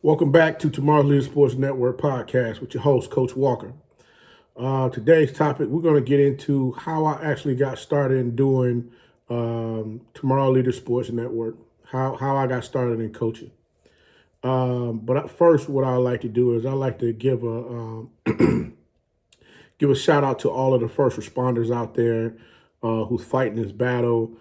Welcome back to Tomorrow's Leader Sports Network podcast with your host, Coach Walker. Today's topic, we're going to get into how I actually got started in doing Tomorrow Leader Sports Network, how I got started in coaching. But first, what I like to do is I like to give a shout out to all of the first responders out there who's fighting this battle,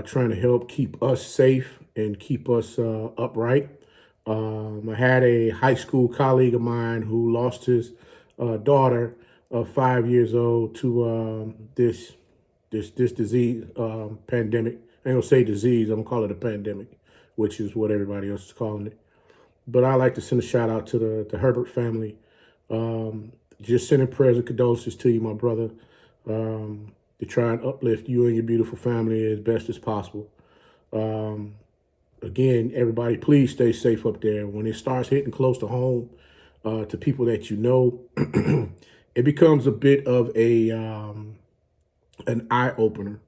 trying to help keep us safe and keep us upright. I had a high school colleague of mine who lost his daughter, 5 years old, to this disease pandemic. I ain't gonna say disease. I'm gonna call it a pandemic, which is what everybody else is calling it. But I like to send a shout out to the Herbert family. Just sending prayers and condolences to you, my brother, to try and uplift you and your beautiful family as best as possible. Again, everybody, please stay safe up there. When it starts hitting close to home, to people that you know, it becomes a bit of an eye opener.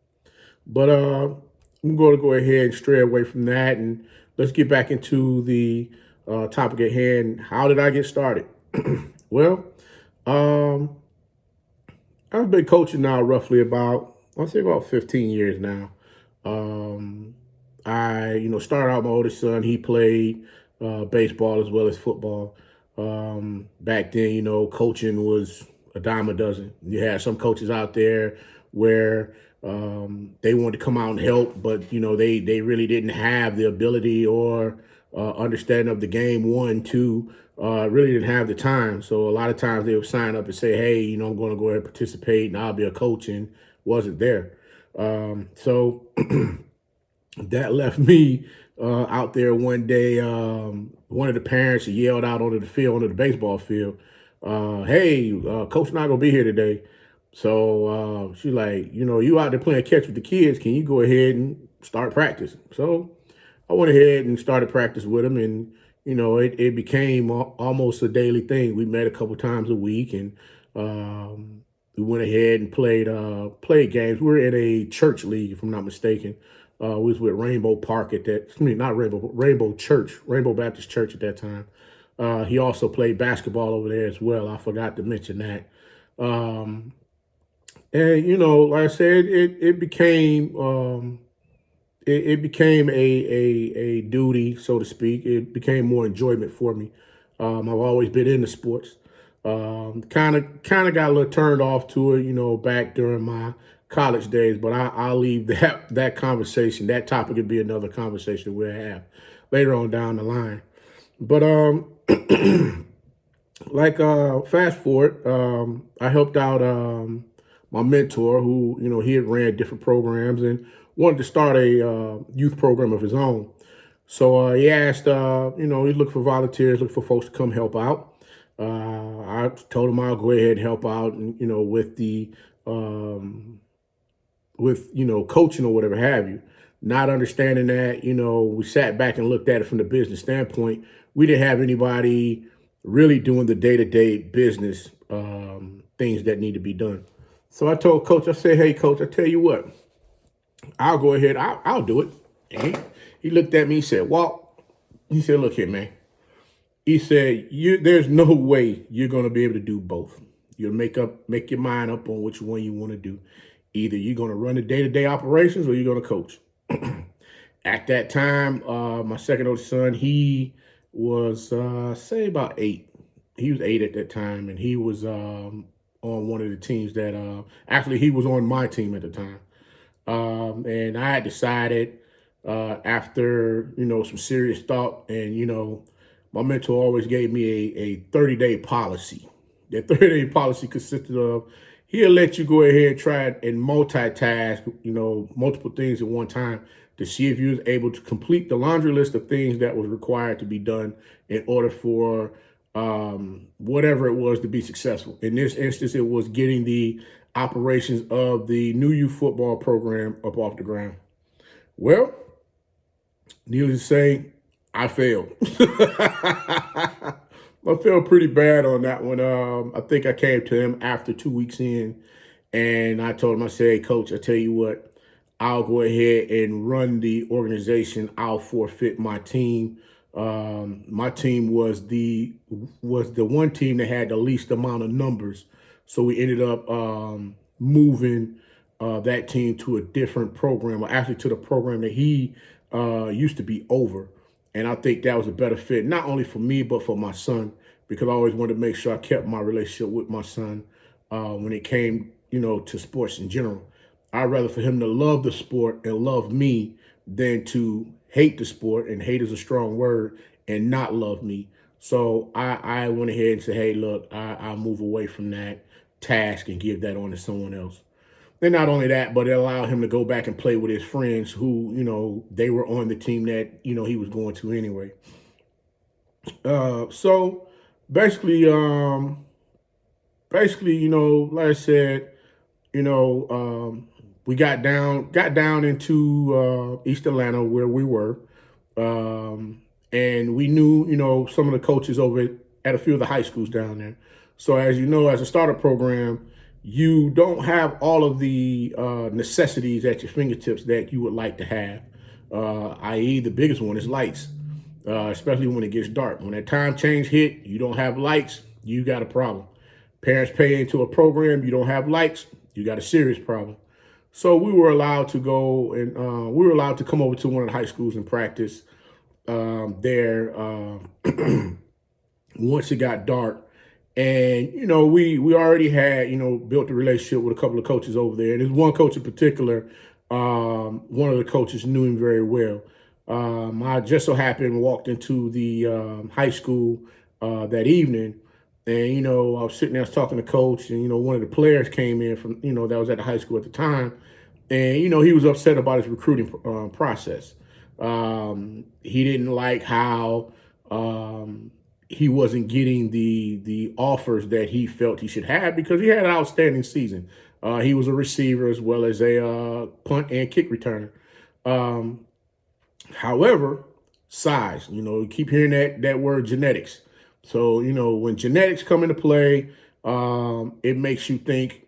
But I'm going to go ahead and stray away from that, and let's get back into the topic at hand. How did I get started? Well, I've been coaching now roughly I'll say about 15 years now. I started out my oldest son. He played baseball as well as football. Back then, coaching was a dime a dozen. You had some coaches out there where they wanted to come out and help, but they really didn't have the ability or understanding of the game. One, two, really didn't have the time. So a lot of times they would sign up and say, "Hey, I'm going to go ahead and participate, and I'll be a coach," and wasn't there. So that left me out there one day. One of the parents yelled out onto the baseball field, "Hey, Coach not gonna be here today." So she's like, "You out there playing catch with the kids? Can you go ahead and start practice?" So I went ahead and started practice with him, and it became almost a daily thing. We met a couple times a week, and we went ahead and played games. We were in a church league, if I'm not mistaken. We was with Rainbow Park not Rainbow, but Rainbow Church, Rainbow Baptist Church at that time. He also played basketball over there as well. I forgot to mention that. And like I said, it became it became a duty, so to speak. It became more enjoyment for me. I've always been into sports. Kind of got a little turned off to it, back during my college days. But I'll leave that conversation. That topic would be another conversation we'll have later on down the line. But fast forward, I helped out my mentor, who he had ran different programs and wanted to start a youth program of his own. So he asked, he's looking for volunteers, looking for folks to come help out. I told him I'll go ahead and help out, and with the coaching or whatever have you. Not understanding that, we sat back and looked at it from the business standpoint. We didn't have anybody really doing the day-to-day business things that need to be done. So I told Coach, I said, "Hey, Coach, I tell you what, I'll go ahead, I'll do it." And he looked at me, he said, "Walt," he said, "Look here, man." He said, there's no way you're going to be able to do both. You'll make your mind up on which one you want to do. Either you're going to run the day-to-day operations or you're going to coach. At that time, my second oldest son, he was, say about 8. He was 8 at that time, and he was on one of the teams that, actually he was on my team at the time. And I had decided after, some serious thought, and, my mentor always gave me a 30-day policy. That 30-day policy consisted of, he'll let you go ahead and try and multitask, multiple things at one time to see if you was able to complete the laundry list of things that was required to be done in order for whatever it was to be successful. In this instance, it was getting the operations of the new youth football program up off the ground. Well, needless to say, I failed. I felt pretty bad on that one. I think I came to him after 2 weeks in, and I told him, I said, "Hey, Coach, I tell you what, I'll go ahead and run the organization. I'll forfeit my team My team was the one team that had the least amount of numbers, so we ended up moving that team to a different program, or actually to the program that he used to be over. And I think that was a better fit, not only for me but for my son, because I always wanted to make sure I kept my relationship with my son when it came, to sports in general. I'd rather for him to love the sport and love me than to hate the sport, and hate is a strong word, and not love me. So I went ahead and said, hey, look, I'll move away from that task and give that on to someone else. And not only that, but it allowed him to go back and play with his friends who, they were on the team that, he was going to anyway. So basically, like I said, we got down into East Atlanta where we were, and we knew some of the coaches over at a few of the high schools down there. So as you know, as a starter program, you don't have all of the necessities at your fingertips that you would like to have. I.e., the biggest one is lights, especially when it gets dark. When that time change hit, you don't have lights, you got a problem. Parents pay into a program, you don't have lights, you got a serious problem. So we were allowed to go, and we were allowed to come over to one of the high schools and practice there once it got dark. And we already had built a relationship with a couple of coaches over there. And there's one coach in particular. One of the coaches knew him very well. I just so happened walked into the high school that evening, and I was sitting there, I was talking to coach, and one of the players came in from that was at the high school at the time, and he was upset about his recruiting process. He didn't like how he wasn't getting the offers that he felt he should have, because he had an outstanding season. He was a receiver as well as a punt and kick returner. However, size, you keep hearing that word genetics. So, when genetics come into play, it makes you think,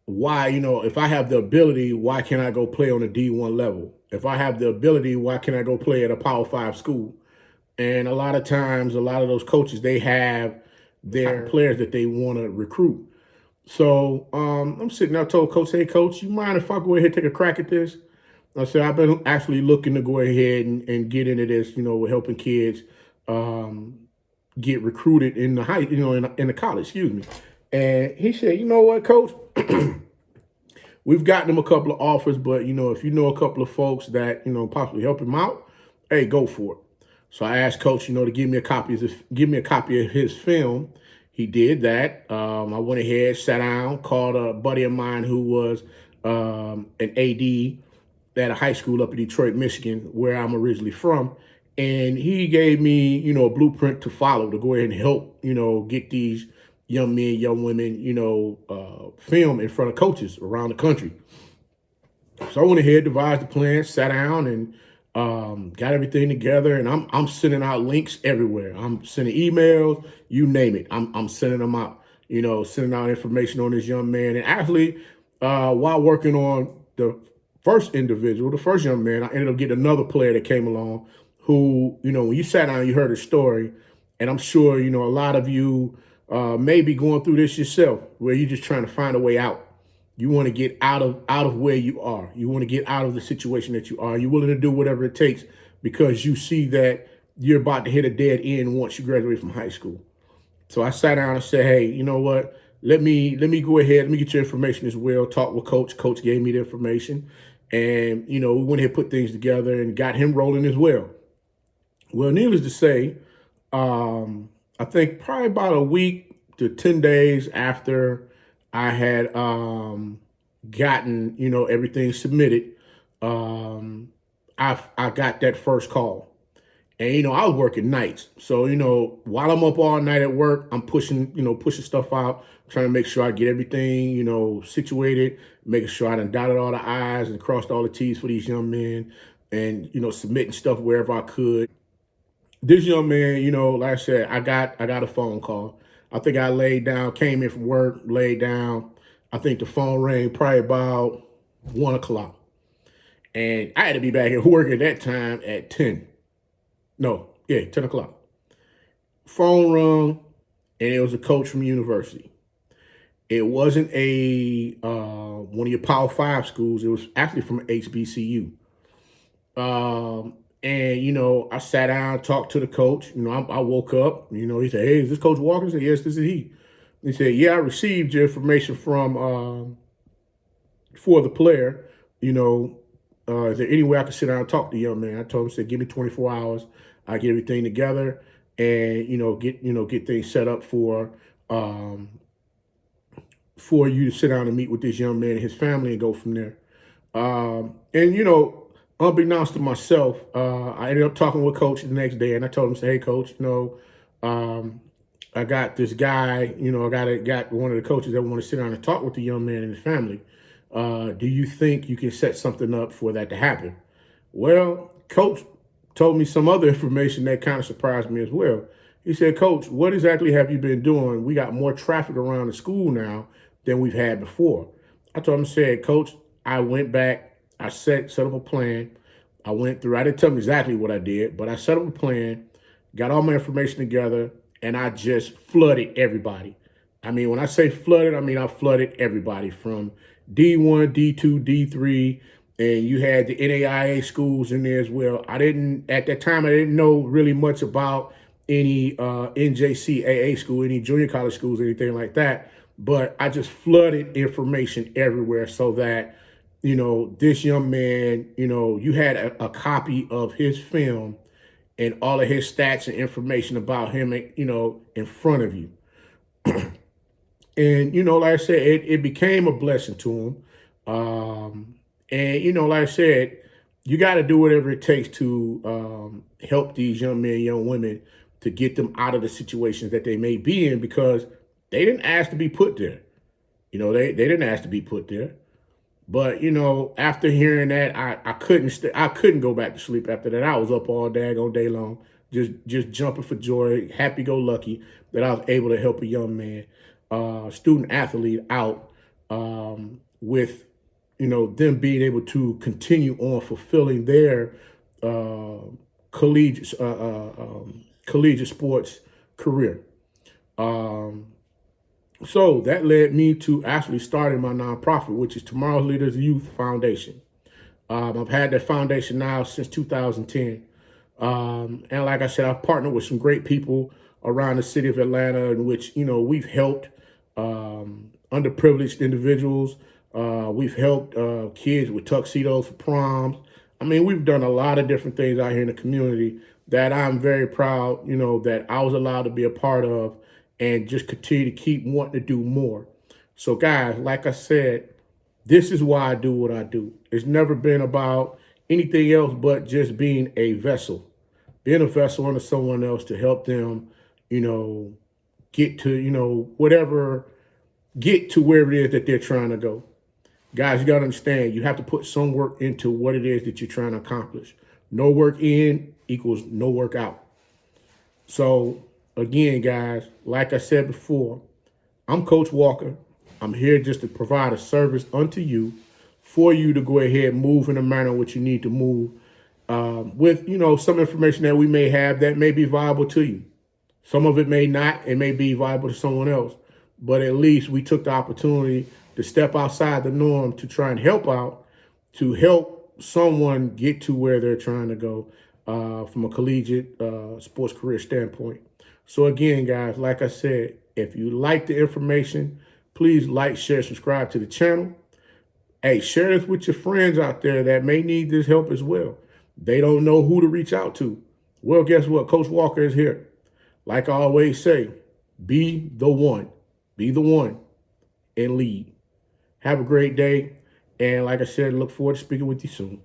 why, if I have the ability, why can't I go play on a D1 level? If I have the ability, why can't I go play at a Power 5 school? And a lot of times, a lot of those coaches, they have their players that they want to recruit. So I'm sitting there, I told coach, hey, coach, you mind if I go ahead and take a crack at this? I said, I've been actually looking to go ahead and get into this, with helping kids get recruited in the high, in the college, excuse me. And he said, you know what, coach? We've gotten them a couple of offers, but, if you know a couple of folks that, possibly help him out, hey, go for it. So I asked coach, to give me a copy of his film. He did that. I went ahead, sat down, called a buddy of mine who was an AD at a high school up in Detroit, Michigan, where I'm originally from. And he gave me, a blueprint to follow to go ahead and help, get these young men, young women, film in front of coaches around the country. So I went ahead, devised the plan, sat down, and got everything together. And I'm sending out links everywhere. I'm sending emails, you name it. I'm sending them out, sending out information on this young man. And actually, while working on the first young man, I ended up getting another player that came along who, when you sat down, you heard his story. And I'm sure, a lot of you may be going through this yourself, where you're just trying to find a way out. You want to get out of where you are. You want to get out of the situation that you are. You're willing to do whatever it takes because you see that you're about to hit a dead end once you graduate from high school. So I sat down and said, hey, you know what? Let me go ahead. Let me get your information as well. Talk with coach. Coach gave me the information. And, we went ahead and put things together and got him rolling as well. Well, needless to say, I think probably about a week to 10 days after I had gotten, everything submitted, I got that first call. And, I was working nights. So, while I'm up all night at work, I'm pushing stuff out, trying to make sure I get everything, situated, making sure I done dotted all the I's and crossed all the T's for these young men, and, submitting stuff wherever I could. This young man, like I said, I got a phone call. I think I laid down, came in from work, laid down. I think the phone rang probably about 1 o'clock. And I had to be back at work at that time at 10. No, yeah, 10 o'clock. Phone rung, and it was a coach from university. It wasn't a one of your Power Five schools. It was actually from HBCU. And I sat down, talked to the coach. I woke up. He said, "Hey, is this Coach Walker?" I said, "Yes, this is he." He said, "Yeah, I received your information from for the player. Is there any way I could sit down and talk to the young man?" I told him, "Said, give me 24 hours. I get everything together, and get things set up for you to sit down and meet with this young man and his family and go from there." And unbeknownst to myself, I ended up talking with Coach the next day, and I told him, "Say, hey, Coach, um, I got this guy. I got one of the coaches that want to sit down and talk with the young man and his family. Do you think you can set something up for that to happen?" Well, Coach told me some other information that kind of surprised me as well. He said, "Coach, what exactly have you been doing? We got more traffic around the school now than we've had before." I told him, said, "Coach, I went back, I set up a plan. I went through, I didn't tell him exactly what I did, but I set up a plan, got all my information together, and I just flooded everybody. I mean, when I say flooded, I mean I flooded everybody from D1, D2, D3, and you had the NAIA schools in there as well. At that time, I didn't know really much about any NJCAA school, any junior college schools, anything like that. But I just flooded information everywhere so that, this young man, you had a copy of his film and all of his stats and information about him, in front of you. And, like I said, it became a blessing to him. And, like I said, you got to do whatever it takes to help these young men, young women, to get them out of the situations that they may be in, because they didn't ask to be put there. They didn't ask to be put there. But after hearing that, I couldn't go back to sleep after that. I was up all day long, just jumping for joy, happy go lucky that I was able to help a young man, student athlete out, with them being able to continue on fulfilling their uh, collegiate collegiate sports career. Um, so that led me to actually starting my nonprofit, which is Tomorrow's Leaders Youth Foundation. I've had that foundation now since 2010. And like I said, I've partnered with some great people around the city of Atlanta, in which, we've helped underprivileged individuals. We've helped kids with tuxedos for proms. I mean, we've done a lot of different things out here in the community that I'm very proud, that I was allowed to be a part of, and just continue to keep wanting to do more. So, guys, like I said, this is why I do what I do. It's never been about anything else but just being a vessel under someone else to help them, you know, get to, get to wherever it is that they're trying to go. Guys, you got to understand, you have to put some work into what it is that you're trying to accomplish. No work in equals no work out. So, again, guys, like I said before, I'm Coach Walker. I'm here just to provide a service unto you for you to go ahead and move in the manner in which you need to move, with, some information that we may have that may be viable to you. Some of it may not. It may be viable to someone else. But at least we took the opportunity to step outside the norm to try and help out, to help someone get to where they're trying to go, from a collegiate sports career standpoint. So again, guys, like I said, if you like the information, please like, share, subscribe to the channel. Hey, share this with your friends out there that may need this help as well. They don't know who to reach out to. Well, guess what? Coach Walker is here. Like I always say, be the one. Be the one and lead. Have a great day. And like I said, look forward to speaking with you soon.